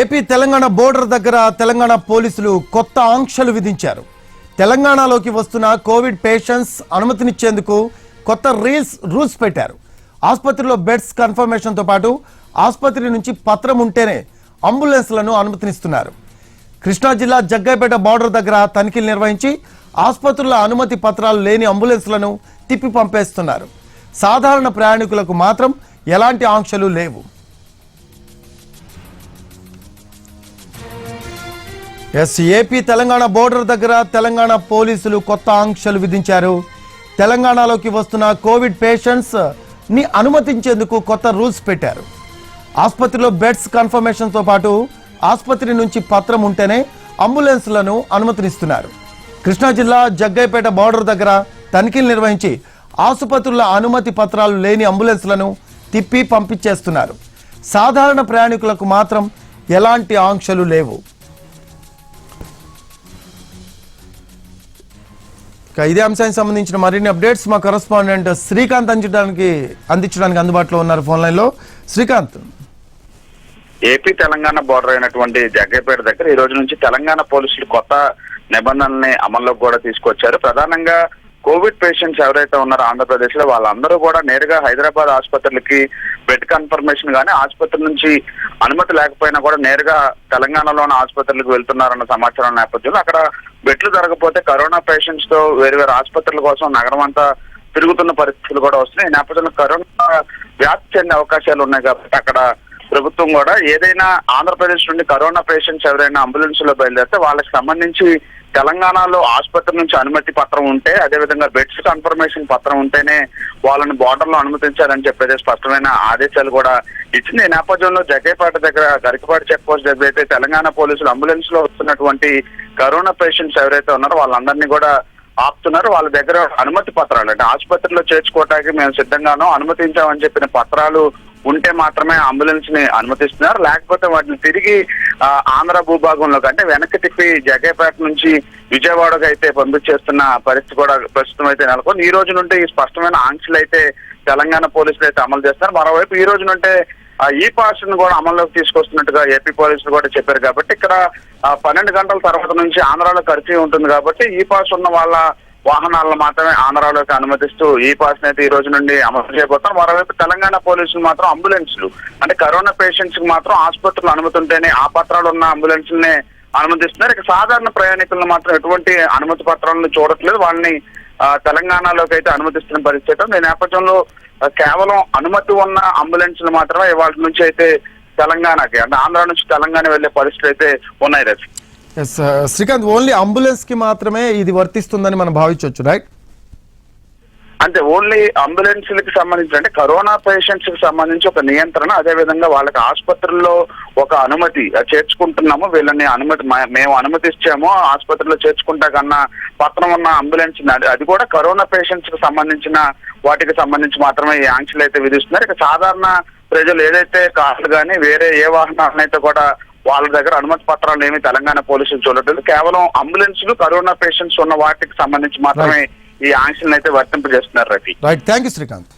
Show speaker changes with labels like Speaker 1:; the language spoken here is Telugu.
Speaker 1: ఏపీ తెలంగాణ బోర్డర్ దగ్గర తెలంగాణ పోలీసులు కొత్త ఆంక్షలు విధించారు. తెలంగాణలోకి వస్తున్న కోవిడ్ పేషెంట్స్ అనుమతినిచ్చేందుకు కొత్త రూల్స్ పెట్టారు. ఆసుపత్రిలో బెడ్స్ కన్ఫర్మేషన్తో పాటు ఆసుపత్రి నుంచి పత్రం ఉంటేనే అంబులెన్స్లను అనుమతినిస్తున్నారు. కృష్ణా జిల్లా జగ్గైపేట బోర్డర్ దగ్గర తనిఖీలు నిర్వహించి ఆసుపత్రుల అనుమతి పత్రాలు లేని అంబులెన్స్లను తిప్పి పంపేస్తున్నారు. సాధారణ ప్రయాణికులకు మాత్రం ఎలాంటి ఆంక్షలు లేవు. ఏపీ తెలంగాణ బోర్డర్ దగ్గర తెలంగాణ పోలీసులు కొత్త ఆంక్షలు విధించారు. తెలంగాణలోకి వస్తున్న కోవిడ్ పేషెంట్స్ ని అనుమతించేందుకు కొత్త రూల్స్ పెట్టారు. ఆసుపత్రిలో బెడ్స్ కన్ఫర్మేషన్తో పాటు ఆసుపత్రి నుంచి పత్రం ఉంటేనే అంబులెన్స్లను అనుమతినిస్తున్నారు. కృష్ణా జిల్లా జగ్గైపేట బోర్డర్ దగ్గర తనిఖీలు నిర్వహించి ఆసుపత్రుల అనుమతి పత్రాలు లేని అంబులెన్స్లను తిప్పి పంపించేస్తున్నారు. సాధారణ ప్రయాణికులకు మాత్రం ఎలాంటి ఆంక్షలు లేవు. ఇదే అంశానికి సంబంధించిన మరిన్ని అప్డేట్స్ మా కరెస్పాండెంట్ శ్రీకాంత్ అందించడానికి అందుబాటులో ఉన్నారు ఫోన్ లైన్ లో. శ్రీకాంత్,
Speaker 2: ఏపీ తెలంగాణ బోర్డర్ అయినటువంటి జగ్గైపేట దగ్గర ఈ రోజు నుంచి తెలంగాణ పోలీసులు కొత్త నిబంధనల్ని అమల్లోకి కూడా తీసుకొచ్చారు. ప్రధానంగా కోవిడ్ పేషెంట్స్ ఎవరైతే ఉన్నారో ఆంధ్రప్రదేశ్ లో వాళ్ళందరూ కూడా నేరుగా హైదరాబాద్ ఆసుపత్రులకి బెడ్ కన్ఫర్మేషన్ గానీ ఆసుపత్రి నుంచి అనుమతి లేకపోయినా కూడా నేరుగా తెలంగాణలోని ఆసుపత్రులకు వెళ్తున్నారన్న సమాచారం నేపథ్యంలో అక్కడ బెడ్లు జరగకపోతే కరోనా పేషెంట్స్ తో వేరు ఆసుపత్రుల కోసం నగరం అంతా తిరుగుతున్న పరిస్థితులు కూడా వస్తున్నాయి. ఈ నేపథ్యంలో కరోనా వ్యాప్తి చెందే అవకాశాలు ఉన్నాయి కాబట్టి అక్కడ ప్రభుత్వం కూడా ఏదైనా ఆంధ్రప్రదేశ్ నుండి కరోనా పేషెంట్స్ ఎవరైనా అంబులెన్స్ లో బయలుదేరితే వాళ్ళకి సంబంధించి తెలంగాణలో ఆసుపత్రి నుంచి అనుమతి పత్రం ఉంటే, అదేవిధంగా బెడ్స్ కన్ఫర్మేషన్ పత్రం ఉంటేనే వాళ్ళని బోర్డర్ లో అనుమతించాలని చెప్పేది స్పష్టమైన ఆదేశాలు కూడా ఇచ్చింది. ఈ నేపథ్యంలో జగ్గైపేట దగ్గర గరికపాటి చెక్ పోస్ట్ దగ్గర అయితే తెలంగాణ పోలీసులు అంబులెన్స్ లో వస్తున్నటువంటి కరోనా పేషెంట్స్ ఎవరైతే ఉన్నారో వాళ్ళందరినీ కూడా ఆపుతున్నారు. వాళ్ళ దగ్గర అనుమతి పత్రాలు అంటే ఆసుపత్రిలో చేర్చుకోవటానికి మేము సిద్ధంగానో అనుమతించామని చెప్పిన పత్రాలు ఉంటే మాత్రమే అంబులెన్స్ ని అనుమతిస్తున్నారు. లేకపోతే వాటిని తిరిగి ఆంధ్ర భూభాగంలోకి అంటే వెనక్కి తిప్పి జగ్గైపేట నుంచి విజయవాడకు అయితే పంపించేస్తున్న పరిస్థితి కూడా ప్రస్తుతం అయితే నెలకొంది. ఈ రోజు నుండి స్పష్టమైన ఆంక్షలు అయితే తెలంగాణ పోలీసులు అయితే అమలు చేస్తున్నారు. మరోవైపు ఈ రోజు నుండే ఈ పాస్ ను కూడా అమల్లోకి తీసుకొస్తున్నట్టుగా ఏపీ పోలీసులు కూడా చెప్పారు. కాబట్టి ఇక్కడ 12 గంటల తర్వాత నుంచి ఆంధ్రాలో కర్ఫ్యూ ఉంటుంది కాబట్టి ఈ పాస్ ఉన్న వాళ్ళ వాహనాలను మాత్రమే ఆంధ్రాలోకి అనుమతిస్తూ ఈ పాస్ అయితే ఈ రోజు నుండి అమలు చేయబోతారు. మరోవైపు తెలంగాణ పోలీసులు మాత్రం అంబులెన్స్లు అంటే కరోనా పేషెంట్స్ కి మాత్రం ఆసుపత్రులు అనుమతి ఉంటేనే ఆ పత్రాలు ఉన్న అంబులెన్స్లనే అనుమతిస్తున్నారు. ఇక సాధారణ ప్రయాణికులను మాత్రం ఎటువంటి అనుమతి పత్రాలను చూడట్లేదు. వాళ్ళని తెలంగాణలోకి అయితే అనుమతిస్తున్న పరిస్థితి. ఈ నేపథ్యంలో కేవలం అనుమతి ఉన్న అంబులెన్స్లు మాత్రమే ఇవాళ నుంచి అయితే తెలంగాణకి అంటే ఆంధ్ర నుంచి తెలంగాణ వెళ్లే పరిస్థితులు అయితే ఉన్నాయి. రవి,
Speaker 1: శ్రీకాంత్, ఓన్లీ అంబులెన్స్ కి మాత్రమే ఇది వర్తిస్తుందని మనం భావించవచ్చు, రైట్?
Speaker 2: అంటే ఓన్లీ అంబులెన్స్లకి సంబంధించి అంటే కరోనా పేషెంట్స్ కి సంబంధించి ఒక నియంత్రణ, అదే విధంగా వాళ్ళకి ఆసుపత్రుల్లో ఒక అనుమతి చేర్చుకుంటున్నాము, వీళ్ళని మేము అనుమతిస్తాము ఆసుపత్రిలో చేర్చుకుంటా కన్నా పత్రం ఉన్న అంబులెన్స్ అది కూడా కరోనా పేషెంట్స్ కి సంబంధించిన వాటికి సంబంధించి మాత్రమే ఈ ఆంక్షలు అయితే విధిస్తున్నారు. ఇక సాధారణ ప్రజలు ఏదైతే కార్లు కానీ వేరే ఏ వాహనాలనైతే కూడా వాళ్ళ దగ్గర అనుమతి పత్రాలు ఏమి తెలంగాణ పోలీసులు చూడట్లేదు. కేవలం అంబులెన్స్లు కరోనా పేషెంట్స్ ఉన్న వాటికి సంబంధించి మాత్రమే ఈ ఆంక్షలను అయితే వర్తింపజేస్తున్నారు. Ravi,
Speaker 1: right, thank you Srikanth.